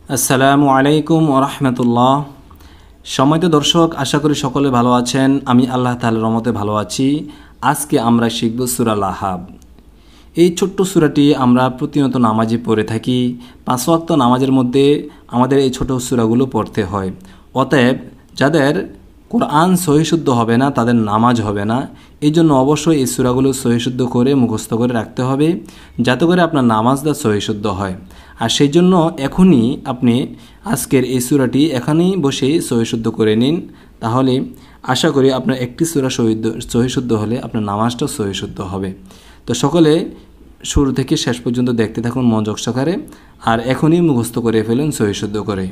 আসসালামু আলাইকুম ওয়া রাহমাতুল্লাহ। সম্মানিত দর্শক, আশা করি সকলে ভালো আছেন। আমি আল্লাহ তাআলার রহমতে ভালো আছি। আজকে আমরা শিখব সূরা লাহাব। এই ছোট্ট সূরাটি আমরা প্রতিনিয়ত নামাজে পড়ে থাকি। ৫ ওয়াক্ত নামাজের মধ্যে আমাদের এই ছোট সূরাগুলো পড়তে হয়। অতএব যাদের কোরআন সহিশুদ্ধ হবে না তাদের নামাজ হবে না। এই জন্য অবশ্যই এই সূরাগুলো সহিশুদ্ধ করে মুখস্থ করে রাখতে হবে, যাতে করে আপনার নামাজটা সহিশুদ্ধ হয়। আর সেই জন্য এখনই আপনি আজকের এই সূরাটি এখানেই বসে সহিশুদ্ধ করে নিন। তাহলে আশা করি আপনার একটি সূরা সহিশুদ্ধ হলে আপনার নামাজটা সহিশুদ্ধ হবে। তো সকলে শুরু থেকে শেষ পর্যন্ত দেখতে থাকুন মনোযোগ সহকারে, আর এখনই মুখস্থ করে ফেলুন সহিশুদ্ধ করে।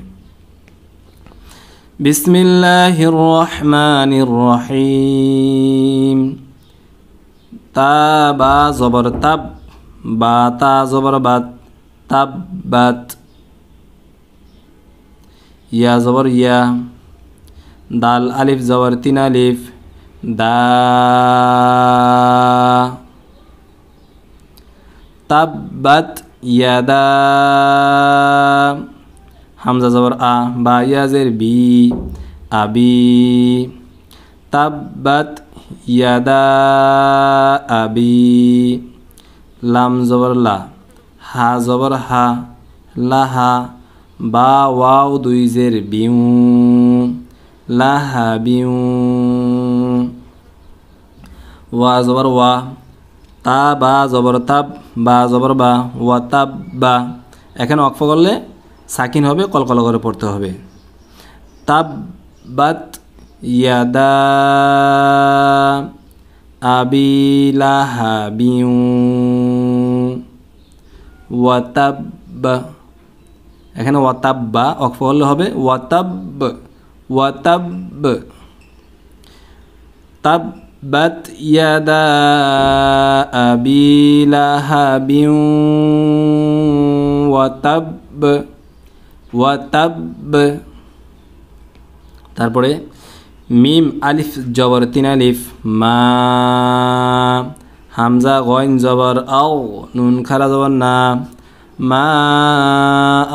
বিসমিল্লাহির রহমানির রহিম। তা বা জবর তাব, বা তা জবর বাত, তাব্বাত। ইয়া জবর ইয়া, দাল আলিফ জবর ৩ আলিফ, দা। তাব্বাত ইয়াদা, হামজা জবর আ, বা ইয়াজের বি, আবি। তাব্বাত ইয়াদা আবি। লাম জবর লা, হা জবর হা, লাহা। বা ওয়াও ২ জের বিউ, লাহা বিউ। ওয়া জবর ওয়া, তা বা জবর তাব, বা জবর বা, ওয়া তাব বা। এখানে ওয়াকফ করলে সাকিন হবে, কলকলা করে পড়তে হবে। তাব্বাত ইয়াদা আবি লাহাবিউ ওয়া তাব। এখানে ওয়াতাব্বা ওয়াকফ করলে হবে ওয়াতাব, ওয়াতাব। তাব্বাত ইয়াদা আবি লাহাবিউ ওয়াতাব, ওয়াতাব। তারপরে মিম আলিফ জবর ৩ আলিফ, মা। হামজা গইন জবর আও, নুন খারা জবর না, মা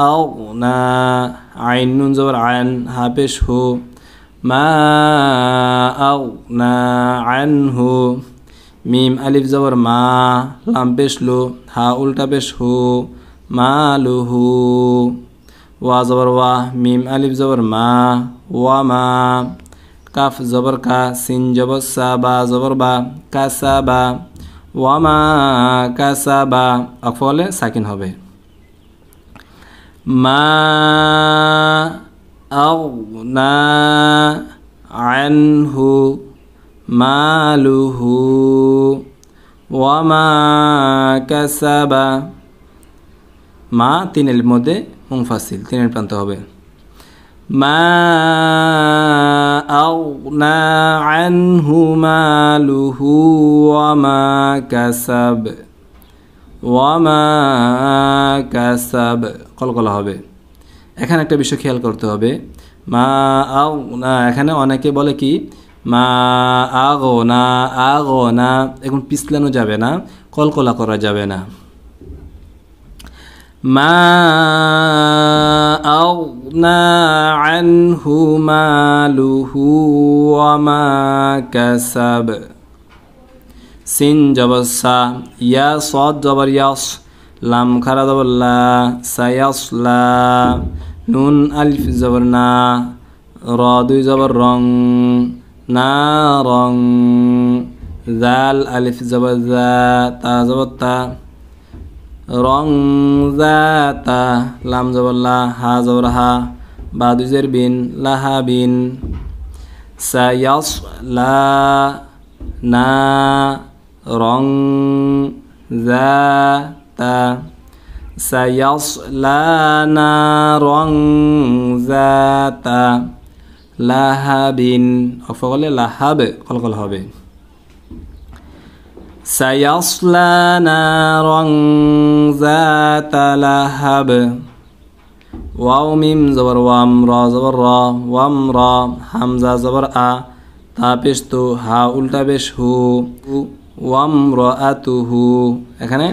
আও না। আইন নুন জবর আন, হা পেশ হু, মা আও না আনহু। মিম আলিফ জবর মা, লাম পেশ লু, হা উল্টা পেশ হু, মালুহু। ওয়া জবর ওয়া, মিম আলিফ জবর মা, ওয়া মা। কাফ জবর কা, সিন জবর সা, বা জবর বা, কাসাবা, ওয়া মা কাসাবা। ওয়াকফ করলে সাকিন হবে। মা আগনা আনহু মালুহু ওয়া মা কাসাবা। মা ৩ এর মধ্যে মুনফাসিল, ৩ এর প্রান্ত হবে। মা আগনা আনহু মালুহু ওয়া মা কাসাব, ওয়া মা কাসাব। কলকলা হবে। এখানে একটা বিষয় খেয়াল করতে হবে, মা আগনা, এখানে অনেকে বলে কি মা আগনা, আগনা, এখন পিছলানো যাবে না, কলকলা করা যাবে না। মা আগনা আনহু মালুহু ওয়া মা কাসাব। সিন জবর সা, ইয়া সদ জবর ইয়াস, লাম খারা জবর লা, সায়াসলা। নুন আলিফ জবর না, র ২ জবর রং, না রং। জাল আলিফ জবর জা, তা জবর তা, রং জাতা। লাম জবর লা, হা জবর হা, বা ২ জের বিন, লাহা বিন। সায়াসলা না রং জাতা, সায়াসলা নারং জাতা লাহাবিন। ওয়াকফ করলে লাহাব, কলকল হবে। সায়াসলা নারং জাতা লাহাব। ওয়াও মিম জবর ওয়াম, র জবর র, ওয়াম র। হামজা জবর আ, তা পেশ তু, হা উল্টা পেশ হু, ওয়াম র আতুহু। এখানে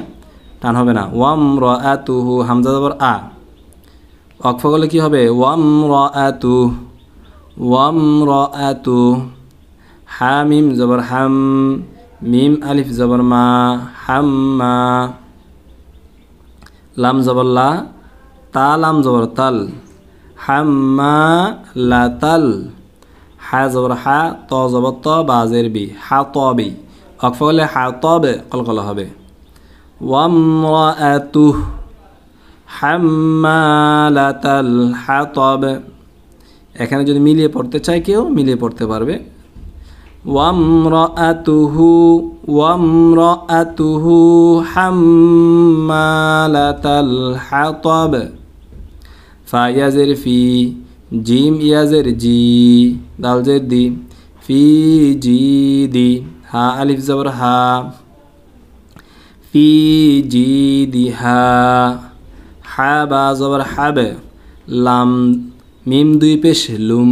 টান হবে না, ওয়াম র আতুহু, হামজা জবর আ, ওয়াকফ করলে কি হবে? ওয়ামরাআতু, ওয়ামরাআতু। হা মিম জবর হাম, মিম আলিফ জবর মা, হাম্মা। লাম জবর লা, তা লাম জবর তাল, হাম্মা লাতাল। হা জবর হা, ত জবর ত, বা জের বি, হা তবি। ওয়াকফ করলে হা তবে কলকলা হবে। ওয়ামরাআতুহু হাম্মালাতাল হাতাব। এখানে যদি মিলিয়ে পড়তে চায় কেউ মিলিয়ে পড়তে পারবে। ওয়ামরাআতুহু, ওয়ামরাআতুহু হাম্মালাতাল হাতাব। ফা ইয়াজের ফি, জিম ইয়াজের জি, দাল জের দি, ফি জি দি। হা আলিফ জবর হা, ফি জি দি হা। হা বা জবর হাবে, লাম মিম দুই পেশ লুম,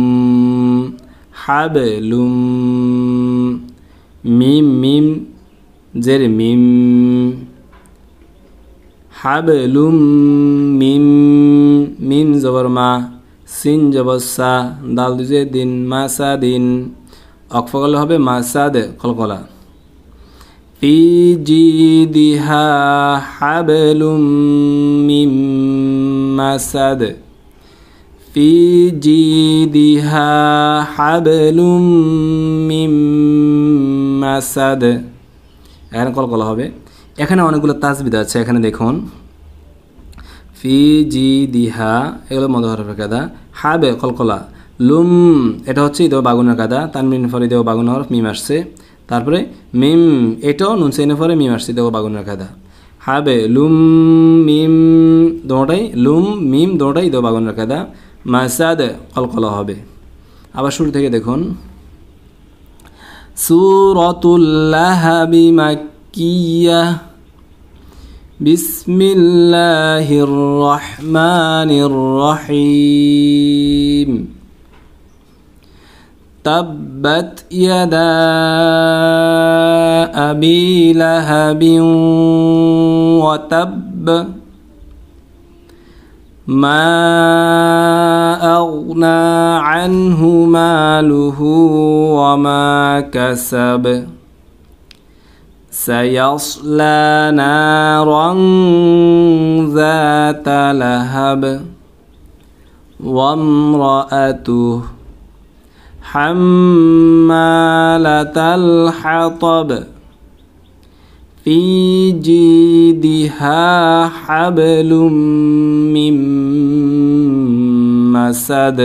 হাবে লুম। মিম মিম জের মিম, হাবে লুম মিম। মিম জবর মা, সিন জবর সা, দাল দুই জের দিন, মাসা দিন। ওয়াকফ করলে হবে মাসাদ কলকলা। ফি জিদিহা হাবলুম মিন মাসাদ, ফি জিদিহা হাবলুম মিন মাসাদ। এখানে কলকলা হবে। এখানে অনেকগুলো তাসবিদ আছে, এখানে দেখুন ফি জিদিহা, এগুলো মদ হরফের কাদা। হাবে কলকলা, লুম এটা হচ্ছে ইদেও বাগুনের কাদা, তানবিন পরে ইদেও বাগুন হরফ মিম আসছে। তারপরে মিম, এটাও নুন সাইনের পরে মিম আসছে, ইদেও বাগুনের কাদা। হাবে লুম মিম, দোটাই লুম মিম দোটাই ইদেও বাগুনের কাদা। মাসাদ কলকলা হবে। আবার শুরু থেকে দেখুন সূরাতুল লাহাবি মাক্কিয়াহ, বিসমিল্লাহির রহমানির রহিম। তাব্বাত ইয়াদা আবি লাহাবিন ওয়া তাব্ব, মা আগনা আনহু মালুহু ওয়া মা কাসাব, সায়াসলা নারান যাতা লাহাব, ওয়া ইমরাআতুহু হাম্মালাতাল হাতাব, ফি জিদিহা হাবলুম মিন মাসাদ।